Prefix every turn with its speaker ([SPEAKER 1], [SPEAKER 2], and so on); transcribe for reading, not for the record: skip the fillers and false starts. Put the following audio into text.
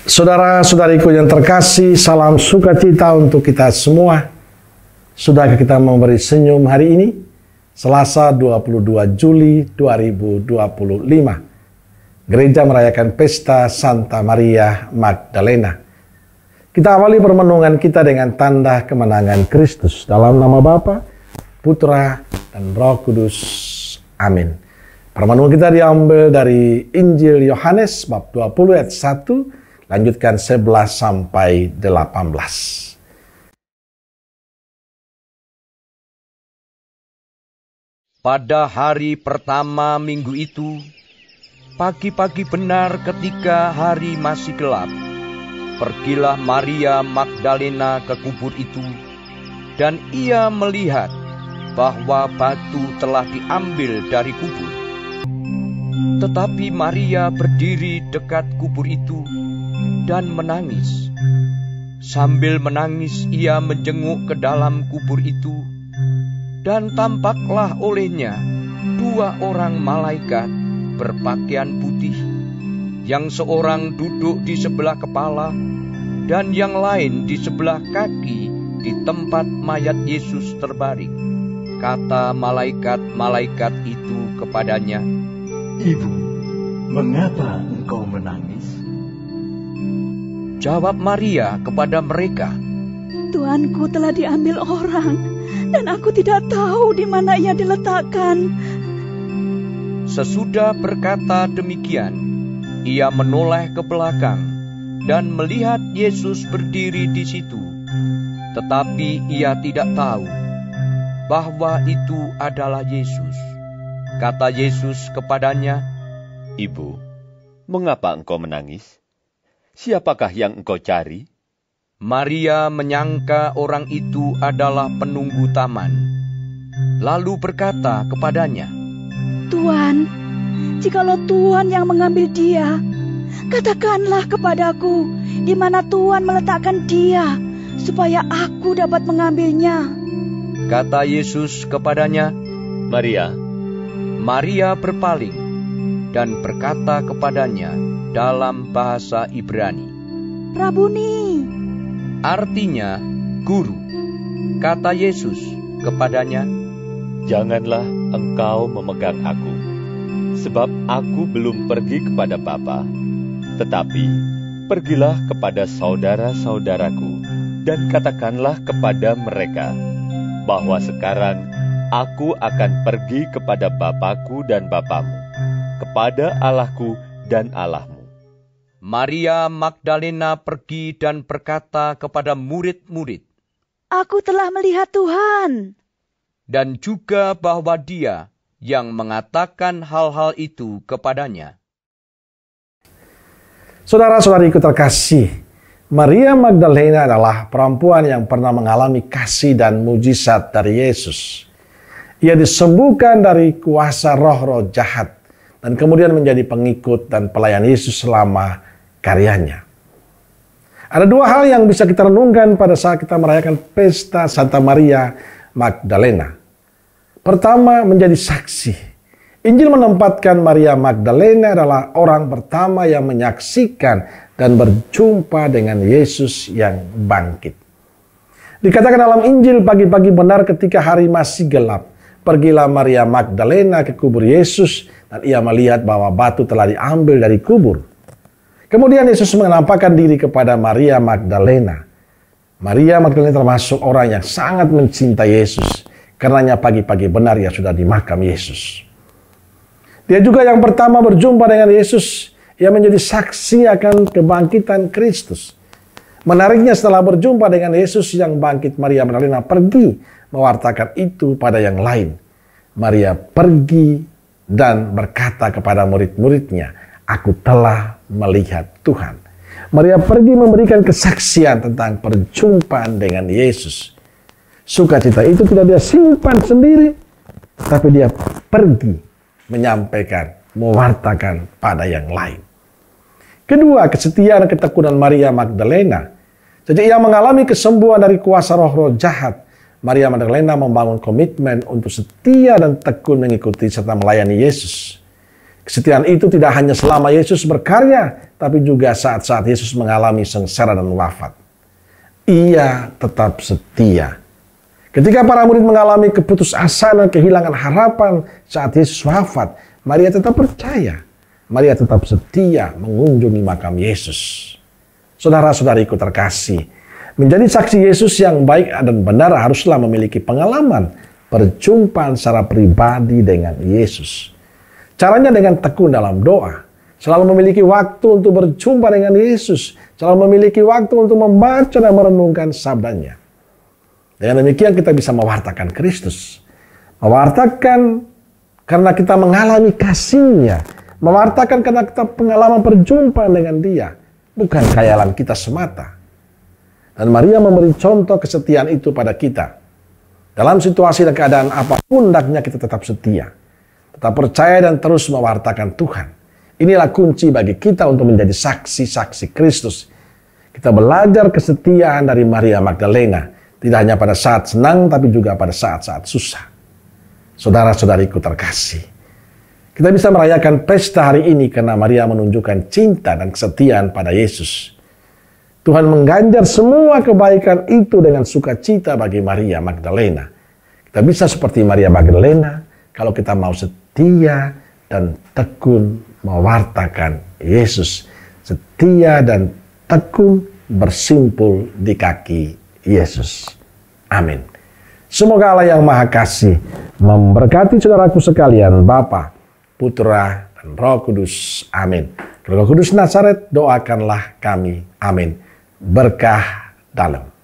[SPEAKER 1] Saudara-saudariku yang terkasih, salam sukacita untuk kita semua. Sudahkah kita memberi senyum hari ini? Selasa 22 Juli 2025. Gereja merayakan pesta Santa Maria Magdalena. Kita awali permenungan kita dengan tanda kemenangan Kristus. Dalam nama Bapa, Putra, dan Roh Kudus. Amin. Permenungan kita diambil dari Injil Yohanes bab 20 ayat 1. Lanjutkan 11 sampai 18.
[SPEAKER 2] Pada hari pertama minggu itu, pagi-pagi benar ketika hari masih gelap, pergilah Maria Magdalena ke kubur itu, dan ia melihat bahwa batu telah diambil dari kubur. Tetapi Maria berdiri dekat kubur itu dan menangis. Sambil menangis ia menjenguk ke dalam kubur itu, dan tampaklah olehnya dua orang malaikat berpakaian putih, yang seorang duduk di sebelah kepala dan yang lain di sebelah kaki di tempat mayat Yesus terbaring. Kata malaikat-malaikat itu kepadanya,
[SPEAKER 3] "Ibu, mengapa engkau menangis?"
[SPEAKER 2] Jawab Maria kepada mereka,
[SPEAKER 4] "Tuanku telah diambil orang, dan aku tidak tahu di mana ia diletakkan."
[SPEAKER 2] Sesudah berkata demikian, ia menoleh ke belakang dan melihat Yesus berdiri di situ. Tetapi ia tidak tahu bahwa itu adalah Yesus. Kata Yesus kepadanya,
[SPEAKER 5] "Ibu, mengapa engkau menangis? Siapakah yang engkau cari?"
[SPEAKER 2] Maria menyangka orang itu adalah penunggu taman, lalu berkata kepadanya,
[SPEAKER 4] "Tuan, jikalau Tuan yang mengambil dia, katakanlah kepadaku di mana Tuan meletakkan dia, supaya aku dapat mengambilnya."
[SPEAKER 2] Kata Yesus kepadanya,
[SPEAKER 5] "Maria."
[SPEAKER 2] Maria berpaling dan berkata kepadanya dalam bahasa Ibrani,
[SPEAKER 4] "Rabuni,"
[SPEAKER 2] artinya guru. Kata Yesus kepadanya,
[SPEAKER 5] "Janganlah engkau memegang aku, sebab aku belum pergi kepada Bapa, tetapi pergilah kepada saudara-saudaraku dan katakanlah kepada mereka bahwa sekarang aku akan pergi kepada Bapakku dan Bapamu, kepada Allahku dan Allahmu."
[SPEAKER 2] Maria Magdalena pergi dan berkata kepada murid-murid,
[SPEAKER 4] "Aku telah melihat Tuhan."
[SPEAKER 2] Dan juga bahwa Dia yang mengatakan hal-hal itu kepadanya.
[SPEAKER 1] Saudara-saudariku terkasih, Maria Magdalena adalah perempuan yang pernah mengalami kasih dan mujizat dari Yesus. Ia disembuhkan dari kuasa roh-roh jahat dan kemudian menjadi pengikut dan pelayan Yesus selama karyanya. Ada dua hal yang bisa kita renungkan pada saat kita merayakan pesta Santa Maria Magdalena. Pertama, menjadi saksi. Injil menempatkan Maria Magdalena adalah orang pertama yang menyaksikan dan berjumpa dengan Yesus yang bangkit. Dikatakan dalam Injil, pagi-pagi benar ketika hari masih gelap, pergilah Maria Magdalena ke kubur Yesus dan ia melihat bahwa batu telah diambil dari kubur. Kemudian Yesus menampakkan diri kepada Maria Magdalena. Maria Magdalena termasuk orang yang sangat mencintai Yesus. Karenanya pagi-pagi benar ia sudah di makam Yesus. Dia juga yang pertama berjumpa dengan Yesus. Ia menjadi saksi akan kebangkitan Kristus. Menariknya setelah berjumpa dengan Yesus yang bangkit, Maria Magdalena pergi mewartakan itu pada yang lain. Maria pergi dan berkata kepada murid-muridnya, "Aku telah melihat Tuhan." Maria pergi memberikan kesaksian tentang perjumpaan dengan Yesus. Sukacita itu tidak dia simpan sendiri, tapi dia pergi menyampaikan, mewartakan pada yang lain. Kedua, kesetiaan dan ketekunan Maria Magdalena. Sejak ia mengalami kesembuhan dari kuasa roh-roh jahat, Maria Magdalena membangun komitmen untuk setia dan tekun mengikuti serta melayani Yesus. Kesetiaan itu tidak hanya selama Yesus berkarya, tapi juga saat-saat Yesus mengalami sengsara dan wafat. Ia tetap setia. Ketika para murid mengalami keputusasaan dan kehilangan harapan saat Yesus wafat, Maria tetap percaya. Maria tetap setia mengunjungi makam Yesus. Saudara-saudariku terkasih, menjadi saksi Yesus yang baik dan benar haruslah memiliki pengalaman perjumpaan secara pribadi dengan Yesus. Caranya dengan tekun dalam doa, selalu memiliki waktu untuk berjumpa dengan Yesus, selalu memiliki waktu untuk membaca dan merenungkan sabdanya. Dengan demikian kita bisa mewartakan Kristus. Mewartakan karena kita mengalami kasih-Nya. Mewartakan karena kita pengalaman perjumpaan dengan Dia. Bukan khayalan kita semata. Dan Maria memberi contoh kesetiaan itu pada kita. Dalam situasi dan keadaan apapun hendaknya kita tetap setia. Tetap percaya dan terus mewartakan Tuhan. Inilah kunci bagi kita untuk menjadi saksi-saksi Kristus. Kita belajar kesetiaan dari Maria Magdalena. Tidak hanya pada saat senang, tapi juga pada saat-saat susah. Saudara-saudariku terkasih. Kita bisa merayakan pesta hari ini karena Maria menunjukkan cinta dan kesetiaan pada Yesus. Tuhan mengganjar semua kebaikan itu dengan sukacita bagi Maria Magdalena. Kita bisa seperti Maria Magdalena kalau kita mau setia dan tekun mewartakan Yesus. Setia dan tekun bersimpul di kaki Yesus. Amin. Semoga Allah yang Maha Kasih memberkati saudaraku sekalian, Bapa, Putra, dan Roh Kudus. Amin. Roh Kudus Nazaret, doakanlah kami. Amin. Berkah dalam.